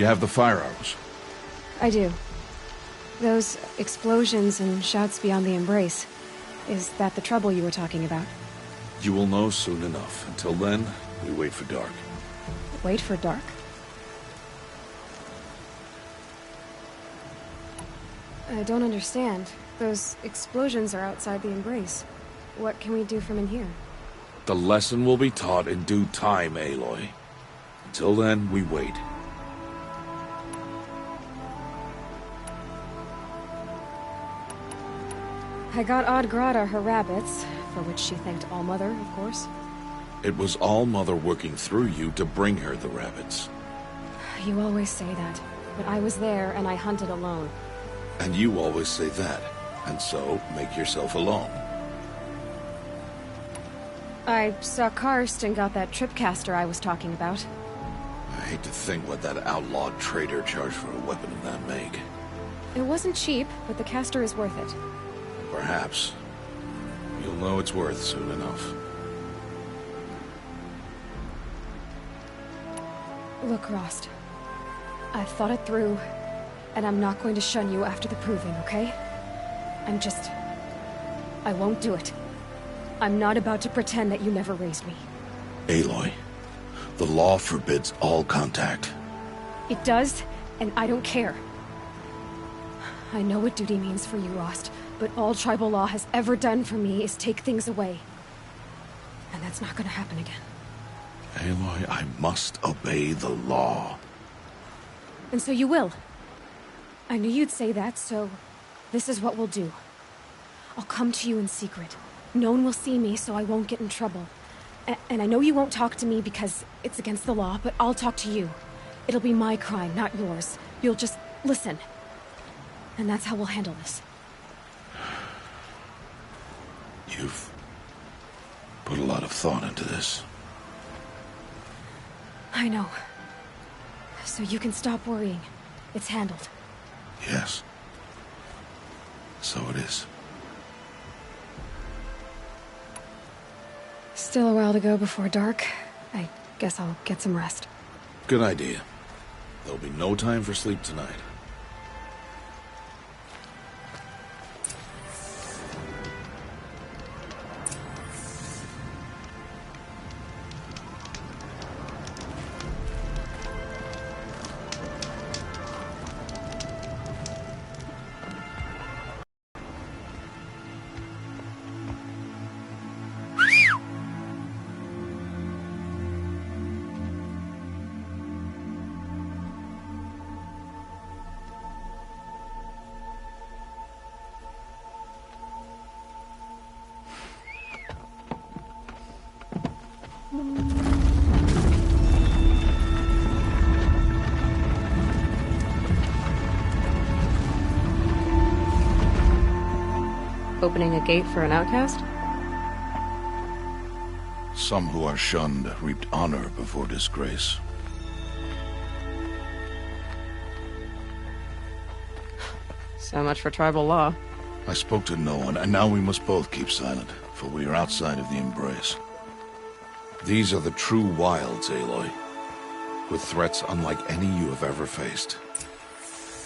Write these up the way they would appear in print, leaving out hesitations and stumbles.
You have the fire arrows? I do. Those explosions and shouts beyond the embrace. Is that the trouble you were talking about? You will know soon enough. Until then, we wait for dark. Wait for dark? I don't understand. Those explosions are outside the embrace. What can we do from in here? The lesson will be taught in due time, Aloy. Until then, we wait. I got Odd Grata her rabbits, for which she thanked Allmother, of course. It was Allmother working through you to bring her the rabbits. You always say that, but I was there and I hunted alone. And you always say that, and so make yourself alone. I saw Karst and got that tripcaster I was talking about. I hate to think what that outlawed trader charged for a weapon of that make. It wasn't cheap, but the caster is worth it. Perhaps. You'll know it's worth soon enough. Look, Rost. I've thought it through, and I'm not going to shun you after the proving, okay? I won't do it. I'm not about to pretend that you never raised me. Aloy, the law forbids all contact. It does, and I don't care. I know what duty means for you, Rost, but all tribal law has ever done for me is take things away. And that's not gonna happen again. Aloy, I must obey the law. And so you will. I knew you'd say that, so this is what we'll do. I'll come to you in secret. No one will see me, so I won't get in trouble. And I know you won't talk to me because it's against the law, but I'll talk to you. It'll be my crime, not yours. You'll just listen. And that's how we'll handle this. You've put a lot of thought into this. I know. So you can stop worrying. It's handled. Yes. So it is. Still a while to go before dark. I guess I'll get some rest. Good idea. There'll be no time for sleep tonight. Opening a gate for an outcast? Some who are shunned reaped honor before disgrace. So much for tribal law. I spoke to no one, and now we must both keep silent, for we are outside of the embrace. These are the true wilds, Aloy, with threats unlike any you have ever faced.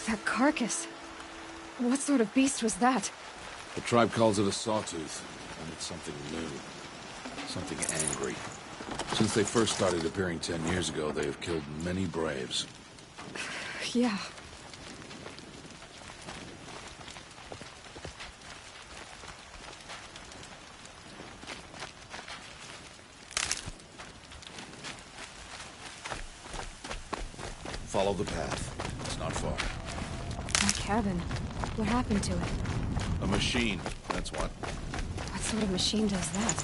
That carcass. What sort of beast was that? The tribe calls it a sawtooth, and it's something new. Something angry. Since they first started appearing 10 years ago, they have killed many braves. Yeah. Follow the path. It's not far. That cabin. What happened to it? A machine, that's what. What sort of machine does that?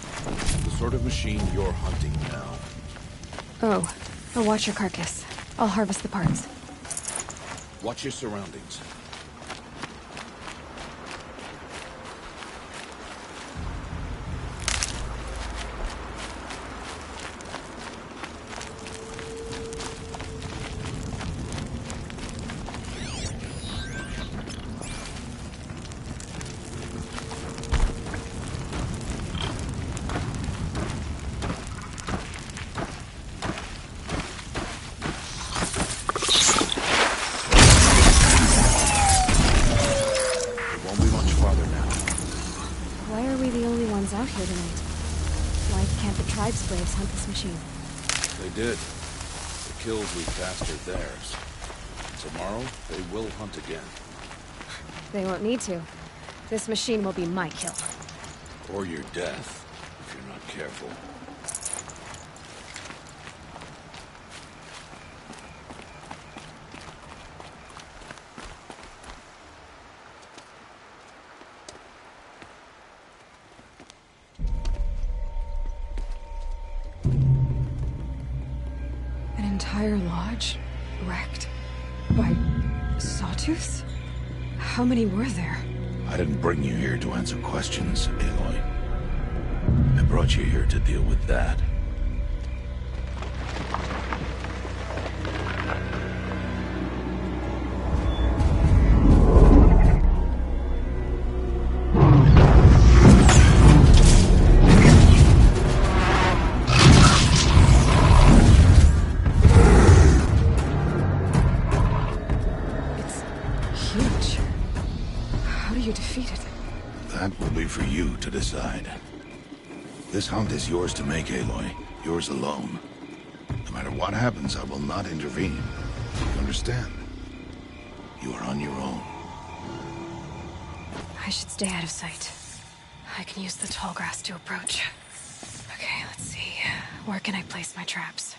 The sort of machine you're hunting now. Oh, I'll watch your carcass. I'll harvest the parts. Watch your surroundings. for the night. Why can't the tribe's braves hunt this machine? They did. The kills we passed are theirs. Tomorrow, they will hunt again. They won't need to. This machine will be my kill. Or your death, if you're not careful. An entire lodge wrecked by sawtooths? How many were there? I didn't bring you here to answer questions, Aloy. I brought you here to deal with that. That will be for you to decide. This hunt is yours to make, Aloy. Yours alone. No matter what happens, I will not intervene. You understand? You are on your own. I should stay out of sight. I can use the tall grass to approach. Okay, let's see. Where can I place my traps?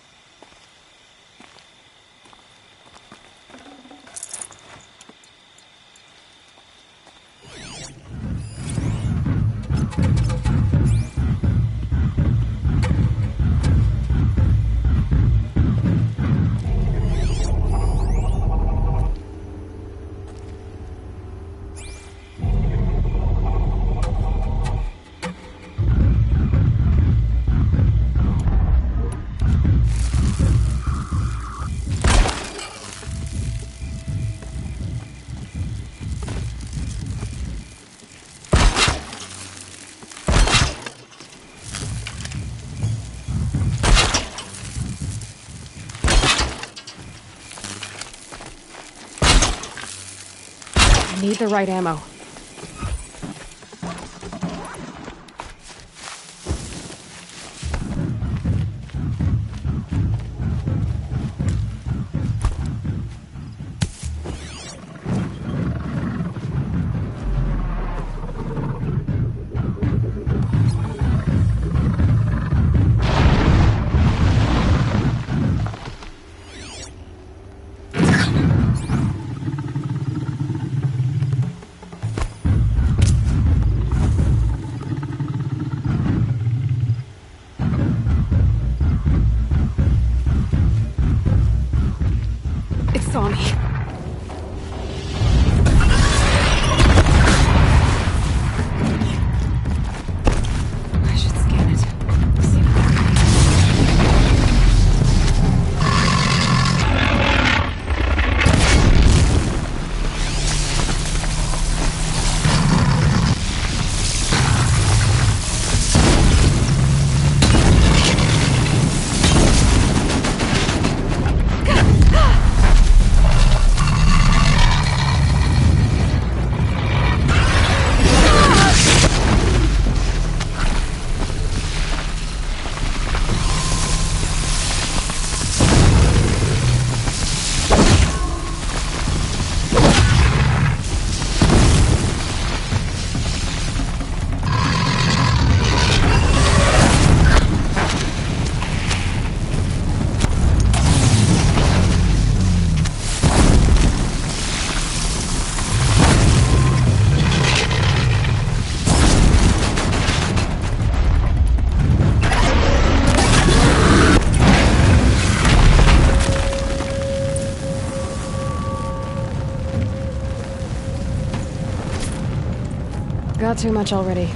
I need the right ammo. Saw me. I should scan it. See if got too much already.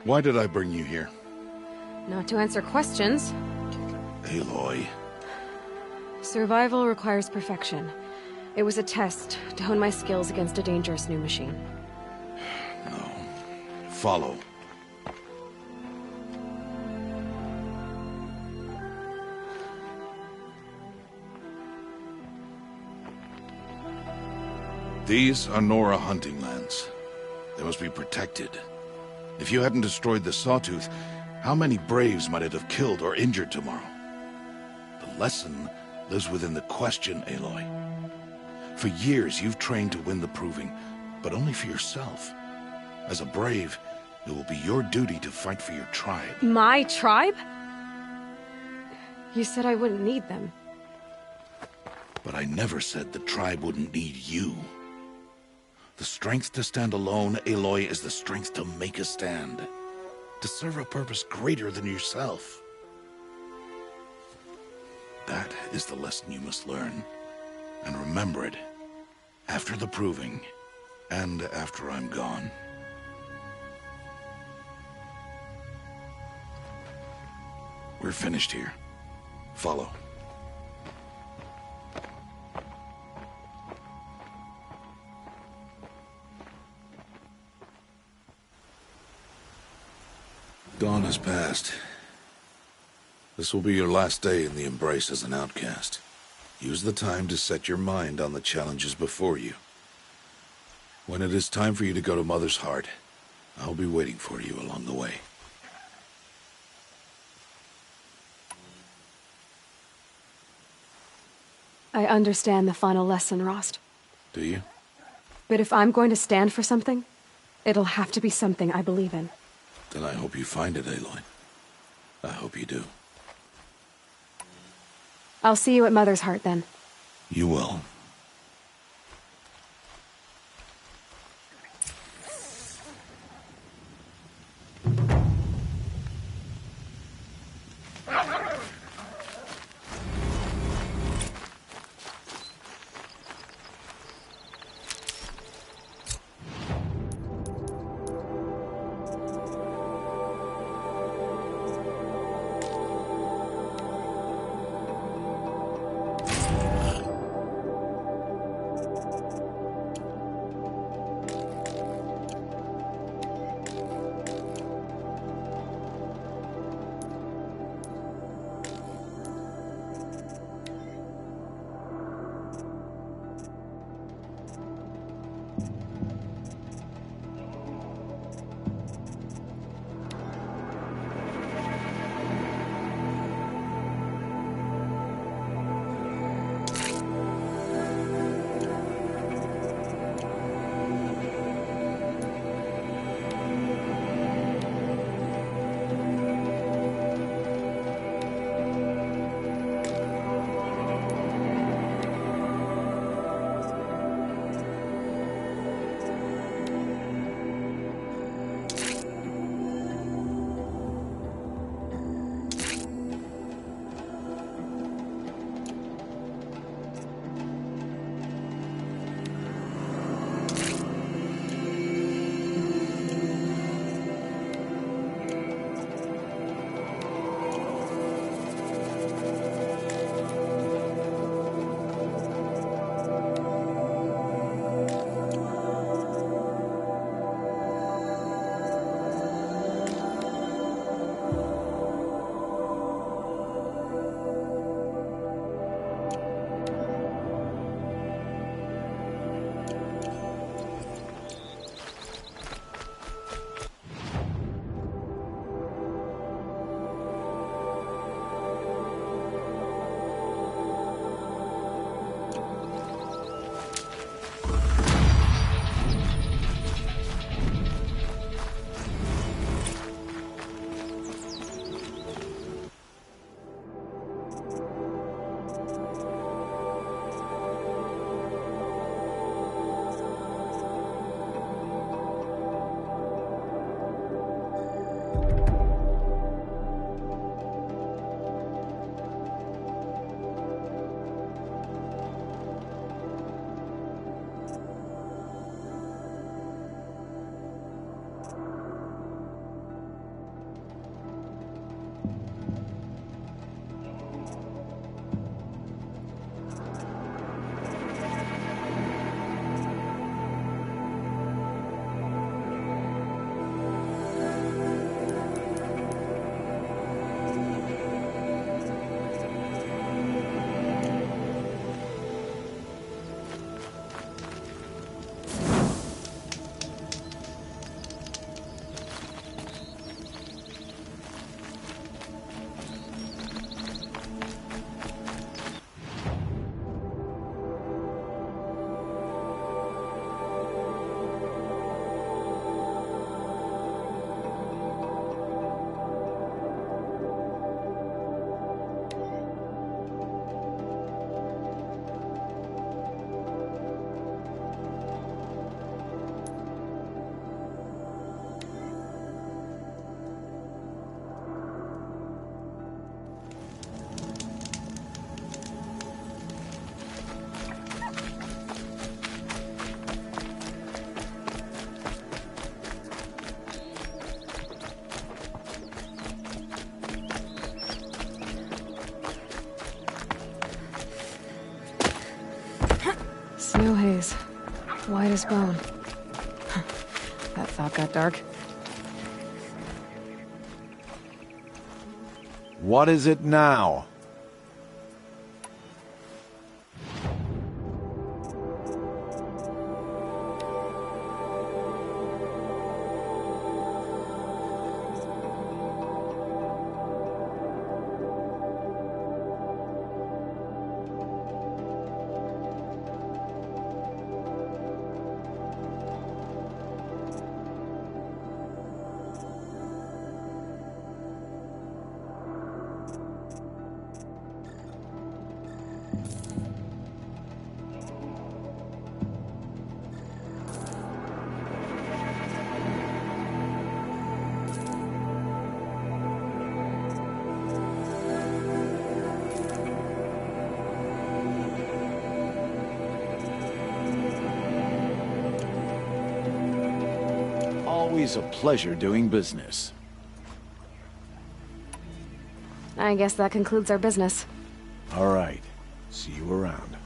Why did I bring you here? Not to answer questions. Aloy. Survival requires perfection. It was a test to hone my skills against a dangerous new machine. No. Follow. These are Nora hunting lands. They must be protected. If you hadn't destroyed the Sawtooth, how many Braves might it have killed or injured tomorrow? The lesson lives within the question, Aloy. For years, you've trained to win the Proving, but only for yourself. As a Brave, it will be your duty to fight for your tribe. My tribe? You said I wouldn't need them. But I never said the tribe wouldn't need you. The strength to stand alone, Aloy, is the strength to make a stand. To serve a purpose greater than yourself. That is the lesson you must learn. And remember it. After the Proving. And after I'm gone. We're finished here. Follow. Dawn has passed. This will be your last day in the Embrace as an outcast. Use the time to set your mind on the challenges before you. When it is time for you to go to Mother's Heart, I'll be waiting for you along the way. I understand the final lesson, Rost. Do you? But if I'm going to stand for something, it'll have to be something I believe in. Then I hope you find it, Aloy. I hope you do. I'll see you at Mother's Heart, then. You will. no haze. White as bone. That thought got dark. What is it now? Always a pleasure doing business. I guess that concludes our business. All right. See you around.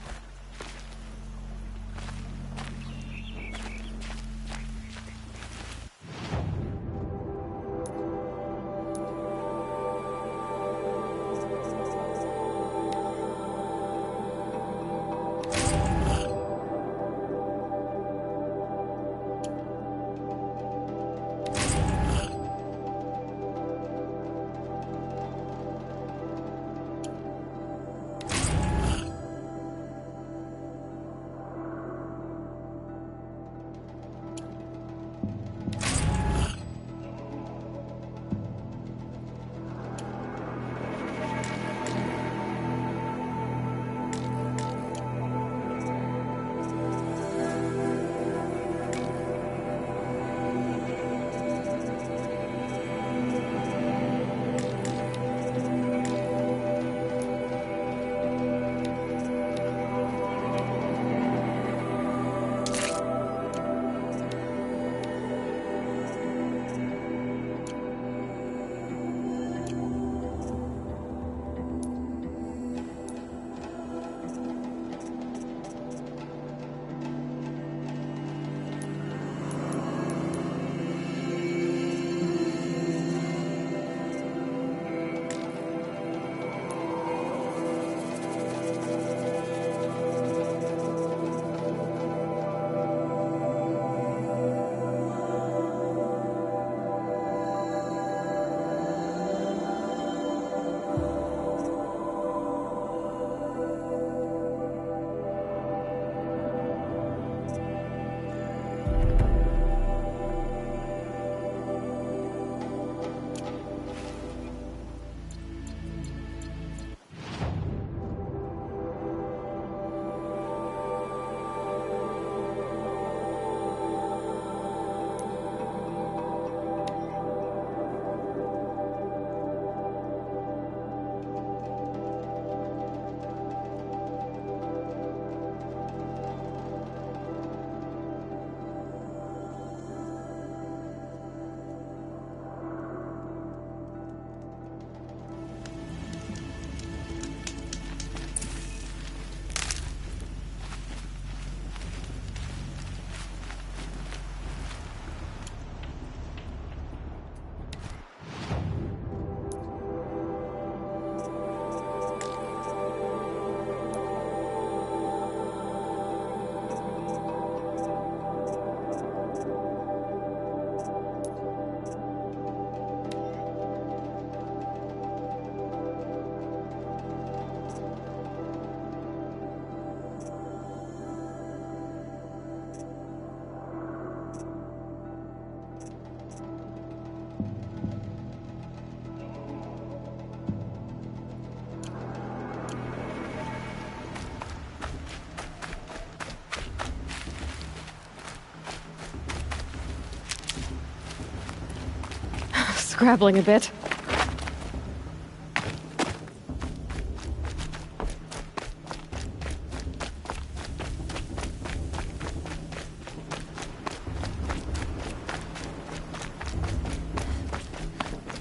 Scrabbling a bit.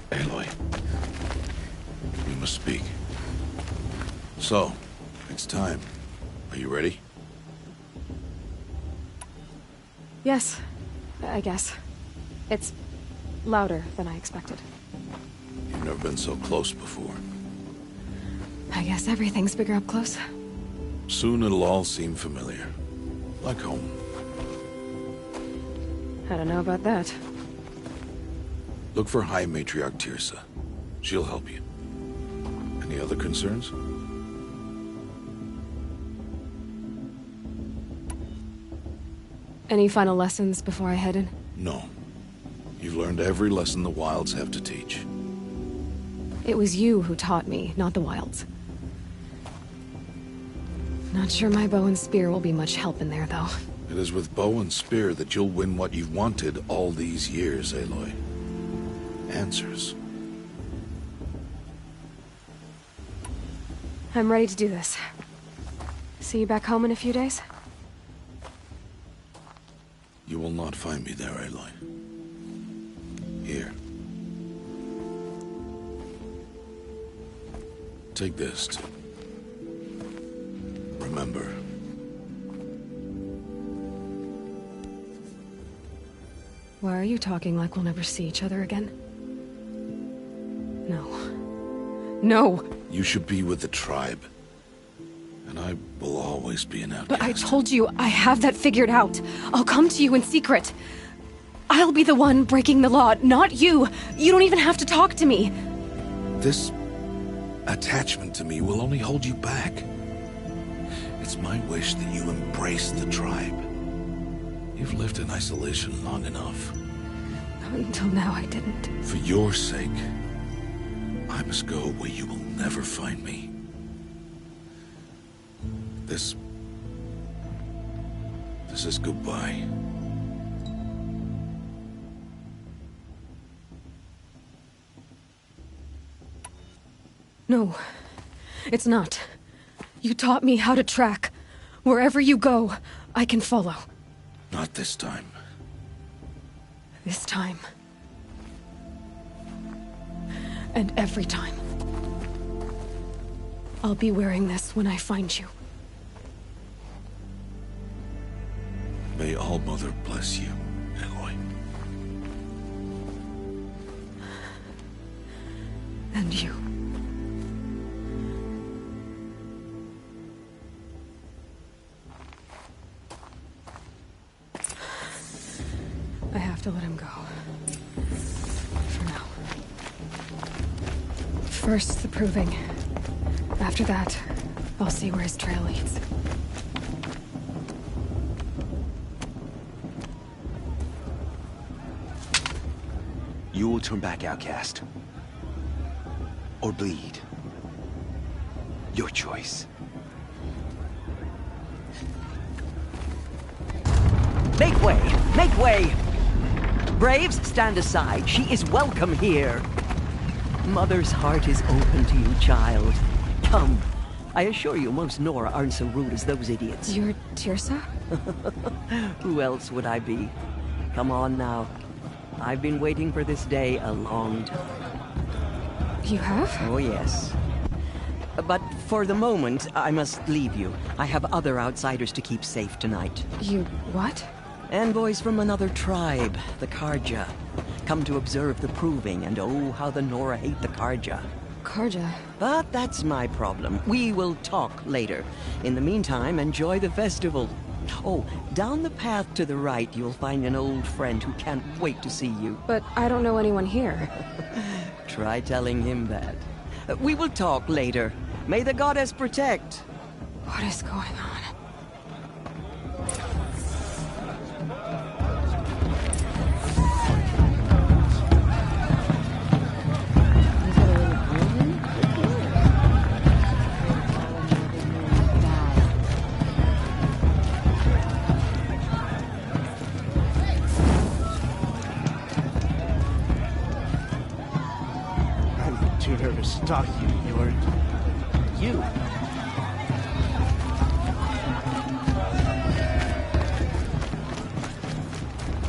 Aloy, we must speak. So, it's time. Are you ready? Yes, I guess. It's louder than I expected. You've never been so close before. I guess everything's bigger up close. Soon it'll all seem familiar. Like home. I don't know about that. Look for High Matriarch Tirsa. She'll help you. Any other concerns? Any final lessons before I head in? No. You've learned every lesson the Wilds have to teach. It was you who taught me, not the Wilds. Not sure my bow and spear will be much help in there, though. It is with bow and spear that you'll win what you've wanted all these years, Aloy. Answers. I'm ready to do this. See you back home in a few days? You will not find me there, Aloy. Here. Take this to remember. Why are you talking like we'll never see each other again? No. No! You should be with the tribe. And I will always be an outcast. But I told you, I have that figured out. I'll come to you in secret. I'll be the one breaking the law, not you. You don't even have to talk to me. This attachment to me will only hold you back. It's my wish that you embrace the tribe. You've lived in isolation long enough. Until now, I didn't. For your sake, I must go where you will never find me. This is goodbye. No, it's not. You taught me how to track. Wherever you go, I can follow. Not this time. This time. And every time. I'll be wearing this when I find you. May All Mother bless you, Aloy. And you. I have to let him go. For now. First, the proving. After that, I'll see where his trail leads. You will turn back, outcast. Or bleed. Your choice. Make way! Make way! Braves, stand aside. She is welcome here. Mother's heart is open to you, child. Come. I assure you, most Nora aren't so rude as those idiots. You're Tirsa? Who else would I be? Come on now. I've been waiting for this day a long time. You have? Oh, yes. But for the moment, I must leave you. I have other outsiders to keep safe tonight. You what? Envoys from another tribe, the Karja. Come to observe the proving, and oh, how the Nora hate the Karja. Karja? But that's my problem. We will talk later. In the meantime, enjoy the festival. Oh, down the path to the right, you'll find an old friend who can't wait to see you. But I don't know anyone here. Try telling him that. We will talk later. May the goddess protect. What is going on? Too nervous to talk to you. You.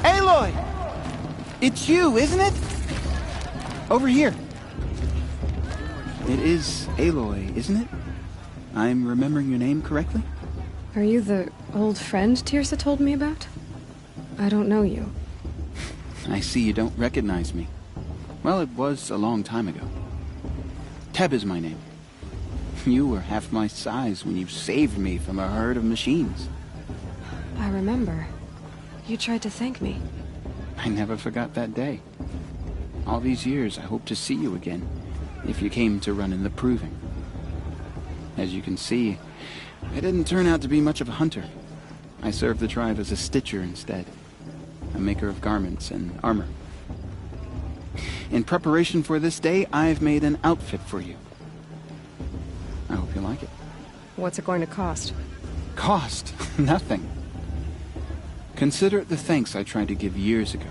Aloy! It's you, isn't it? Over here. It is Aloy, isn't it? I'm remembering your name correctly? Are you the old friend Tirsa told me about? I don't know you. I see you don't recognize me. Well, it was a long time ago. Teb is my name. You were half my size when you saved me from a herd of machines. I remember. You tried to thank me. I never forgot that day. All these years, I hope to see you again, if you came to run in the proving. As you can see, I didn't turn out to be much of a hunter. I served the tribe as a stitcher instead, a maker of garments and armor. In preparation for this day, I've made an outfit for you. I hope you like it. What's it going to cost? Cost? Nothing. Consider it the thanks I tried to give years ago.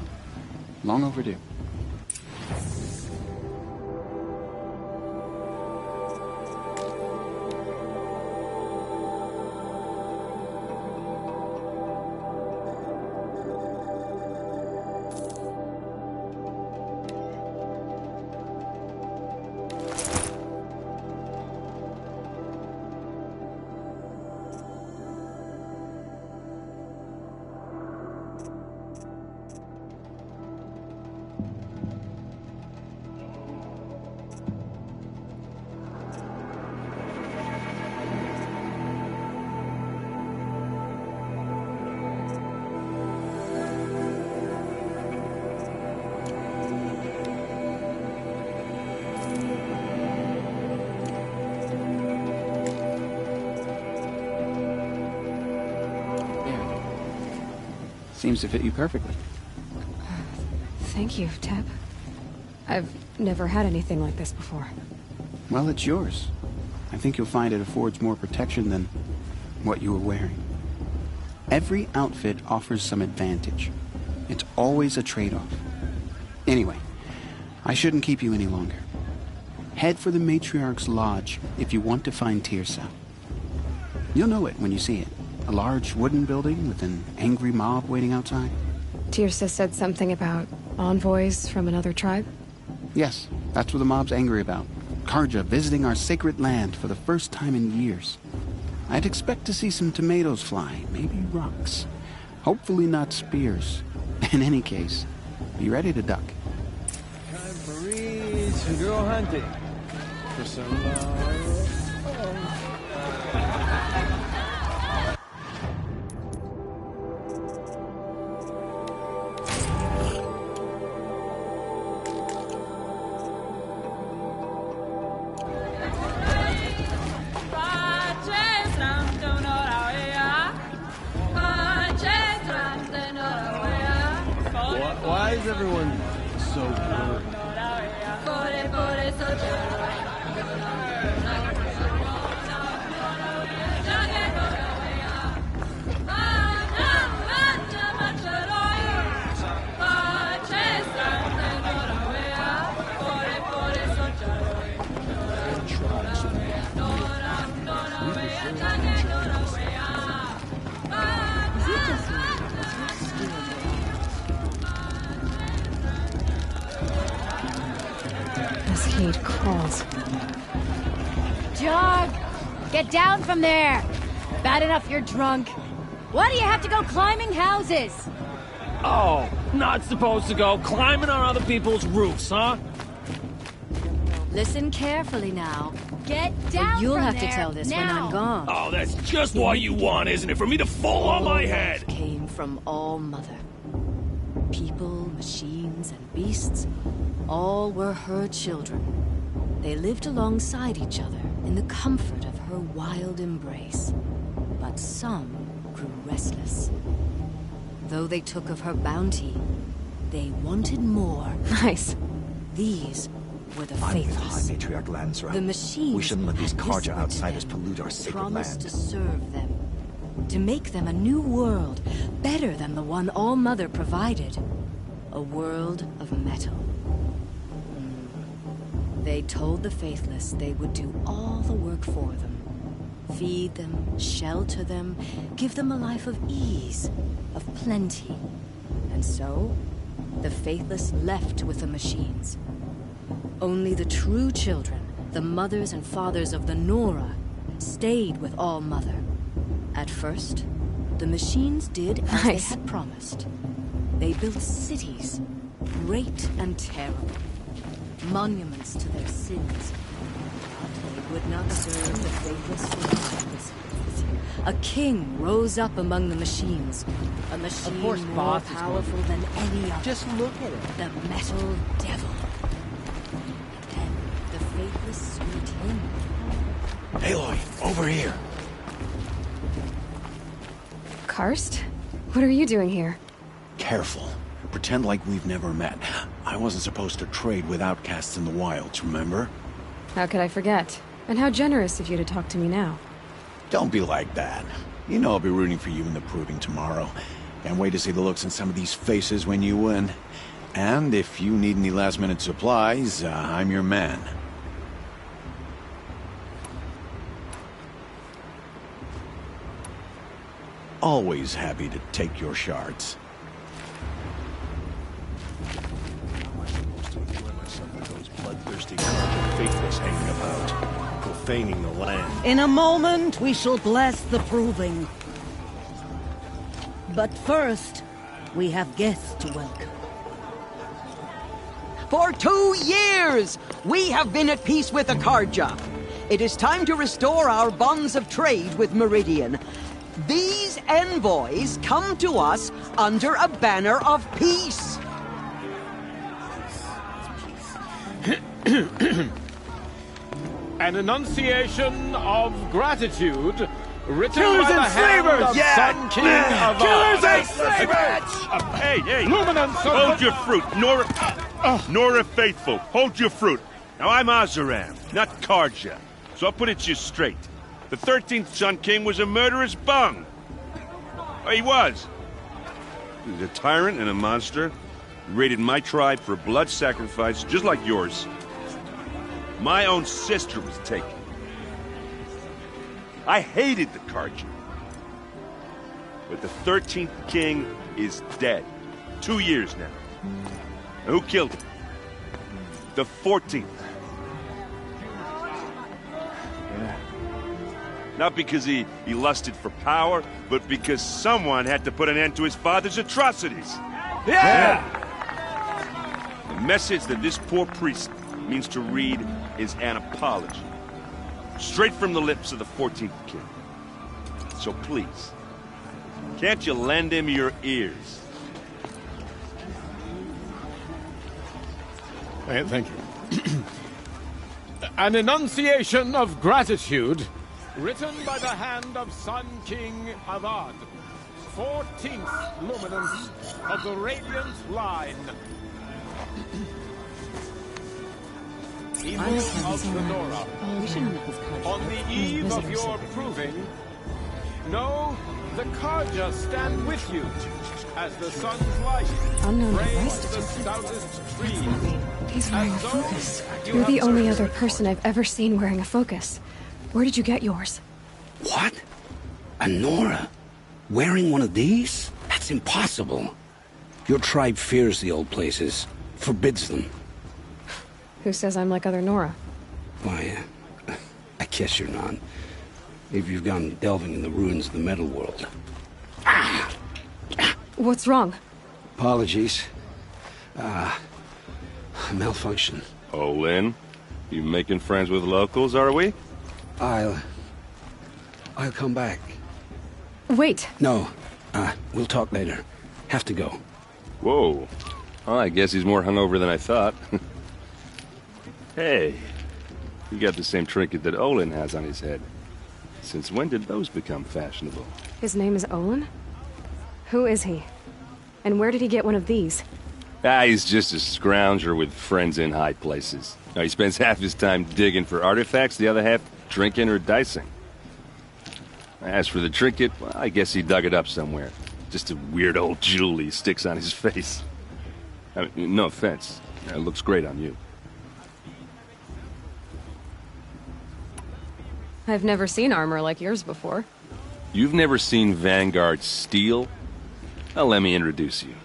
Long overdue. Seems to fit you perfectly. Thank you, Teb. I've never had anything like this before. Well, it's yours. I think you'll find it affords more protection than what you were wearing. Every outfit offers some advantage. It's always a trade-off. Anyway, I shouldn't keep you any longer. Head for the Matriarch's Lodge if you want to find Tirsa. You'll know it when you see it. A large wooden building with an angry mob waiting outside. Tirsa said something about envoys from another tribe? Yes, that's what the mob's angry about. Karja visiting our sacred land for the first time in years. I'd expect to see some tomatoes fly, maybe rocks. Hopefully not spears. In any case, be ready to duck. Time for me to go hunting. For some, Why is everyone so blurry? This heat calls. Jog! Get down from there! Bad enough you're drunk. Why do you have to go climbing houses? Oh, not supposed to go climbing on other people's roofs, huh? Listen carefully now. Get down You'll from have there, to tell this now. when I'm gone. Oh, that's just what you want, isn't it? For me to fall on my head. Life came from All Mother. People, machines, and beasts, all were her children. They lived alongside each other in the comfort of her wild embrace. But some grew restless. Though they took of her bounty, they wanted more. Nice. These were the I'm with High faithless. Matriarch Lansra. The machines We shouldn't let these had Karja whispered to outsiders them, pollute our sacred promised land. to serve them, to make them a new world, better than the one All Mother provided. A world of metal. They told the faithless they would do all the work for them. Feed them, shelter them, give them a life of ease, of plenty. And so, the faithless left with the machines. Only the true children, the mothers and fathers of the Nora, stayed with All Mother. At first, The machines did as they Nice. had promised. They built cities, great and terrible, monuments to their sins. But they would not serve the faithless survivors. A king rose up among the machines, a machine course, more boss is powerful than any other. Just look at it. The Metal Devil. And then the faithless sought him. Aloy, over here. Karst? What are you doing here? Careful. Pretend like we've never met. I wasn't supposed to trade with outcasts in the wilds, remember? How could I forget? And how generous of you to talk to me now. Don't be like that. You know I'll be rooting for you in the proving tomorrow. Can't wait to see the looks in some of these faces when you win. And if you need any last-minute supplies, I'm your man. Always happy to take your shards. Those bloodthirsty faithless hanging about, profaning the land. In a moment, we shall bless the proving. But first, we have guests to welcome. For 2 years, we have been at peace with Akarja. It is time to restore our bonds of trade with Meridian. These envoys come to us under a banner of peace. An enunciation of gratitude written Killers by the and hand slavers! of Yeah! Sun King of Killers Ard. and slavers! Hey, hey! Luminance of Hold the- your fruit, Nora Faithful. Hold your fruit. Now I'm Azaram, not Karja, so I'll put it to you straight. The 13th Sun King was a murderous bung. He was. He was a tyrant and a monster. He raided my tribe for blood sacrifice, just like yours. My own sister was taken. I hated the Karja. But the 13th king is dead. 2 years now. And who killed him? The 14th. Not because he lusted for power, but because someone had to put an end to his father's atrocities. Yeah! The message that this poor priest means to read is an apology. Straight from the lips of the 14th king. So please, can't you lend him your ears? Thank you. An enunciation of gratitude written by the hand of Sun King Avad, 14th luminance of the Radiant Line. Evil of the Nora. On the eve of your proving, know the Karja stand with you as the sun's light Unknown frames device the stoutest tree. He's wearing a As though focus. you You're have the only served other person I've ever seen wearing a focus. Where did you get yours? What? A Nora? Wearing one of these? That's impossible. Your tribe fears the old places, forbids them. Who says I'm like other Nora? Why, I guess you're not. If you've gone delving in the ruins of the metal world. What's wrong? Apologies. Malfunction. Oh, Lynn, you making friends with locals, are we? I'll come back. Wait. No, we'll talk later. Have to go. Whoa. Well, I guess he's more hungover than I thought. Hey, you got the same trinket that Olin has on his head. Since when did those become fashionable? His name is Olin? Who is he? And where did he get one of these? He's just a scrounger with friends in high places. Now, he spends half his time digging for artifacts, the other half drinking or dicing. As for the trinket, well, I guess he dug it up somewhere. Just a weird old jewel he sticks on his face. I mean, no offense. It looks great on you. I've never seen armor like yours before. You've never seen Vanguard steel? Well, let me introduce you.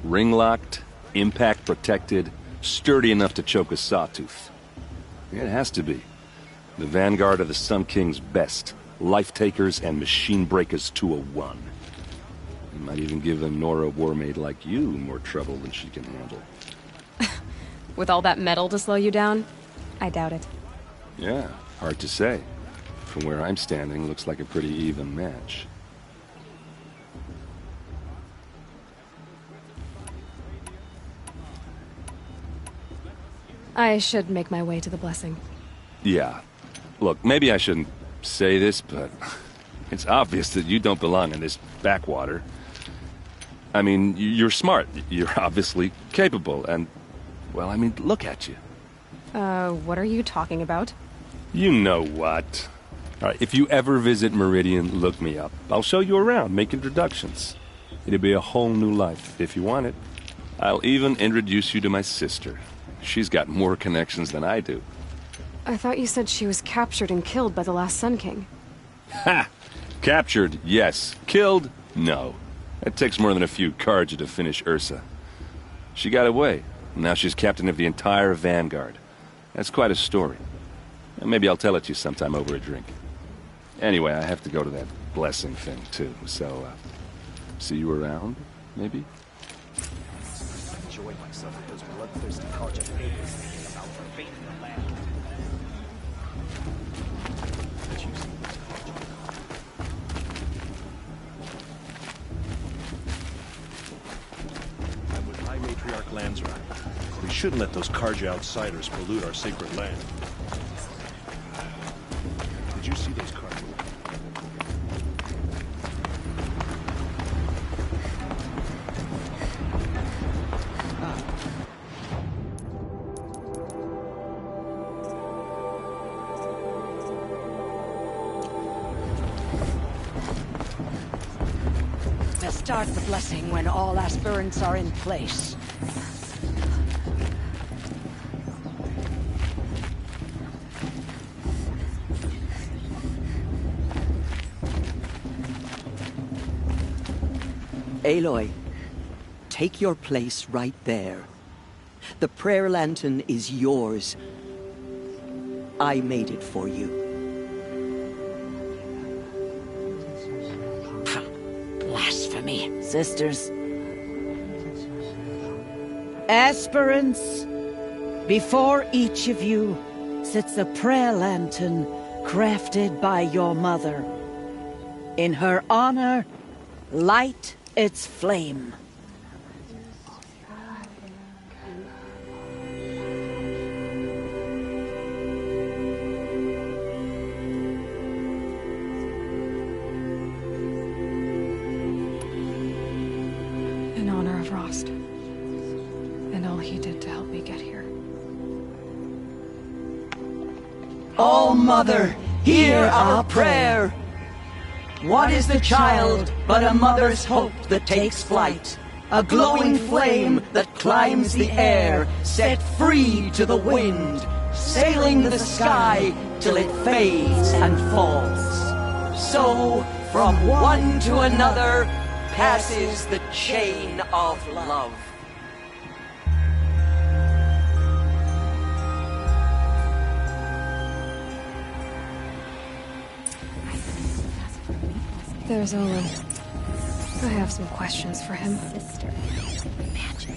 Ring-locked, impact-protected, sturdy enough to choke a sawtooth. It has to be. The Vanguard of the Sun King's best. Life-takers and machine breakers to a one. It might even give a Nora Warmaid like you more trouble than she can handle. With all that metal to slow you down? I doubt it. Yeah, hard to say. From where I'm standing, looks like a pretty even match. I should make my way to the blessing. Yeah. Look, maybe I shouldn't say this, but it's obvious that you don't belong in this backwater. I mean, you're smart. You're obviously capable, and, well, I mean, look at you. What are you talking about? You know what. All right, if you ever visit Meridian, look me up. I'll show you around, make introductions. It'll be a whole new life, if you want it. I'll even introduce you to my sister. She's got more connections than I do. I thought you said she was captured and killed by the last Sun King. Ha! Captured, yes. Killed, no. It takes more than a few Carja to finish Ursa. She got away. Now she's captain of the entire Vanguard. That's quite a story. And maybe I'll tell it to you sometime over a drink. Anyway, I have to go to that blessing thing, too. So, see you around, maybe? I enjoyed myself with those bloodthirsty Carja papers thinking about profaning the land. Did you see those Carja? I'm with High Matriarch Landsrat. We shouldn't let those Carja outsiders pollute our sacred land. Did you see those Carja? Start the blessing when all aspirants are in place. Aloy, take your place right there. The prayer lantern is yours. I made it for you. Blasphemy, sisters. Aspirants, before each of you sits a prayer lantern crafted by your mother. In her honor, light its flame. In honor of Rost. And all he did to help me get here. Oh, Mother, hear our prayer. What is the child but a mother's hope that takes flight? A glowing flame that climbs the air, set free to the wind, sailing the sky till it fades and falls. So, from one to another, passes the chain of love. There's Olin. I have some questions for him. Sister. Magic.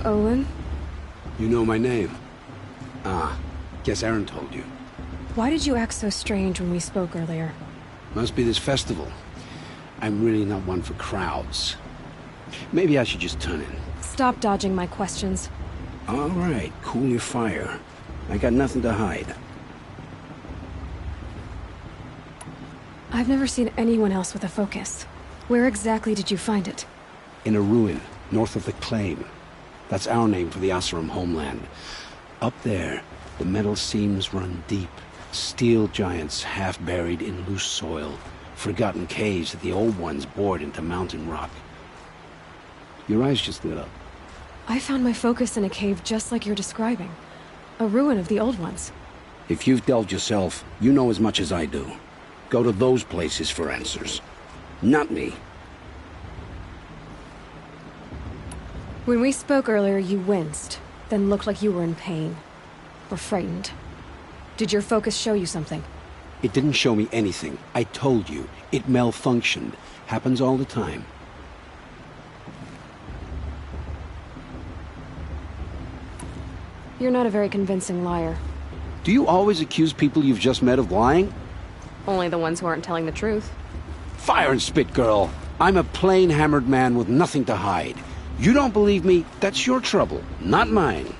Olin. You know my name? Ah, guess Aaron told you. Why did you act so strange when we spoke earlier? Must be this festival. I'm really not one for crowds. Maybe I should just turn in. Stop dodging my questions. All right, cool your fire. I got nothing to hide. I've never seen anyone else with a focus. Where exactly did you find it? In a ruin, north of the Claim. That's our name for the Oseram homeland. Up there, the metal seams run deep. Steel giants half buried in loose soil. Forgotten caves that the old ones bored into mountain rock. Your eyes just lit up. I found my focus in a cave just like you're describing. A ruin of the old ones. If you've delved yourself, you know as much as I do. Go to those places for answers. Not me. When we spoke earlier, you winced, then looked like you were in pain. Or frightened. Did your focus show you something? It didn't show me anything. I told you. It malfunctioned. Happens all the time. You're not a very convincing liar. Do you always accuse people you've just met of lying? Only the ones who aren't telling the truth. Fire and spit, girl. I'm a plain hammered man with nothing to hide. You don't believe me, that's your trouble, not mine.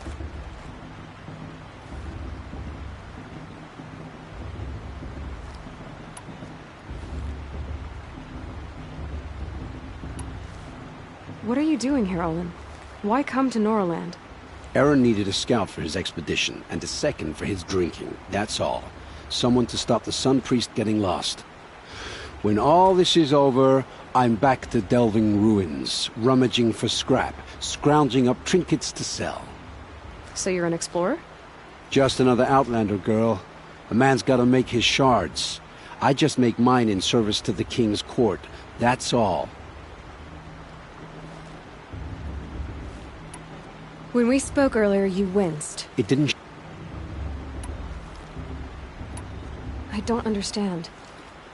What are you doing here, Olin? Why come to Norland? Aaron needed a scout for his expedition, and a second for his drinking, that's all. Someone to stop the Sun Priest getting lost. When all this is over, I'm back to delving ruins, rummaging for scrap, scrounging up trinkets to sell. So you're an explorer? Just another Outlander, girl. A man's gotta make his shards. I just make mine in service to the King's court, that's all. When we spoke earlier, you winced. It didn't... I don't understand.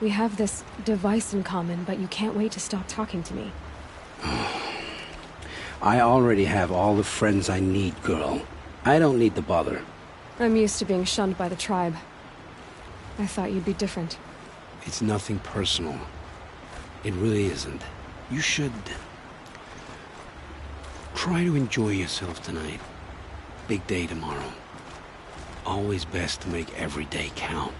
We have this device in common, but you can't wait to stop talking to me. I already have all the friends I need, girl. I don't need the bother. I'm used to being shunned by the tribe. I thought you'd be different. It's nothing personal. It really isn't. You should... try to enjoy yourself tonight. Big day tomorrow. Always best to make every day count.